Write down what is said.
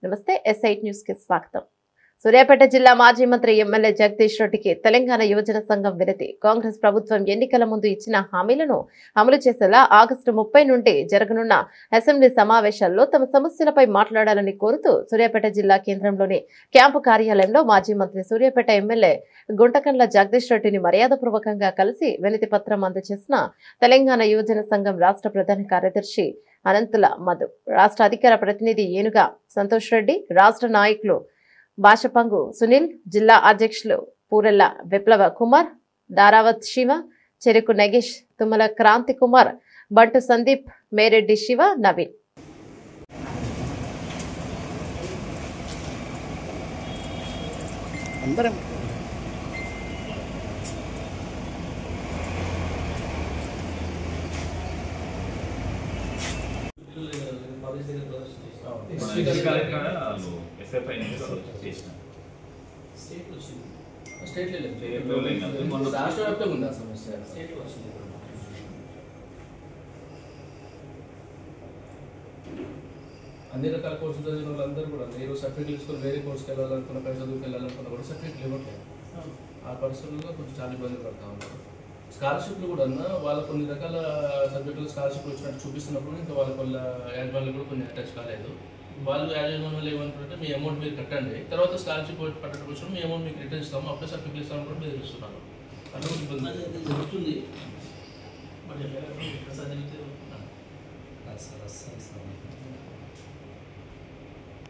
నమస్తే S8 news కి స్వాగతం. సూర్యాపేట జిల్లా మాజీ మంత్రి ఎమ్మెల్యే జగదీష్ రెడ్డికి తెలంగాణ యువజన సంఘం వినతి. కాంగ్రెస్ ప్రభుత్వం ఎన్నికల ముందు ఇచ్చిన హామీలను అమలు చేసేలా ఆగస్టు 30 నుండి జరగనున్న అసెంబ్లీ సమావేశాల్లో తమ సమస్యలపై మాట్లాడాలని కోరుతూ సూర్యాపేట జిల్లా కేంద్రంలోని క్యాంపు కార్యాలయంలో మాజీ మంత్రి సూర్యాపేట ఎమ్మెల్యే గుంటకండ్ల జగదీష్ రెడ్డిని మర్యాదపూర్వకంగా కలిసి వినతి పత్రం అందజేసిన తెలంగాణ యువజన సంఘం రాష్ట్ర ప్రధాన కార్యదర్శి అనంతుల మధు, రాష్ట్ర అధికార ప్రతినిధి ఏనుగా సంతోష్ రెడ్డి, రాష్ట్ర నాయకులు భాషపంగు సునీల్, జిల్లా అధ్యక్షులు పూరెల్ల విప్లవ కుమార్, దారావత్ శివ, చెరుకు నగేష్, తుమ్మల క్రాంతి కుమార్, బంటు సందీప్, మేరెడ్డి శివ, నవీన్. అన్ని రకాల కోర్సులు చదివిన వాళ్ళందరూ కూడా మీరు సర్టిఫికేట్ తీసుకొని వేరే కోర్సుకి వెళ్ళాలనుకున్న పై చదువుకి వెళ్ళాలనుకున్నా కూడా సర్టిఫికేట్ ఇవ్వట్లేదు. ఆ పరిస్థితుల్లో కొంచెం చాలా ఇబ్బంది పడతా ఉన్నారు. స్కాలర్షిప్లు కూడా వాళ్ళ కొన్ని రకాల సబ్జెక్టులు స్కాలర్షిప్లు వచ్చినట్టు చూపిస్తున్నప్పుడు ఇంకా వాళ్ళ యాజమాన్లు కూడా కొన్ని అటాచ్ కాలేదు. వాళ్ళు యాజమాన్యులు ఏమనుకుంటే మీ అమౌంట్ మీరు కట్టండి, తర్వాత స్కాలర్షిప్ పట్టడం వచ్చిన మీ అమౌంట్ మీకు రిటర్న్ ఇస్తాము, అప్పుడే సర్టిఫికేట్ ఇస్తామని కూడా మీరు తెలుస్తున్నారు. అట్లా ఇబ్బంది జరుగుతుంది.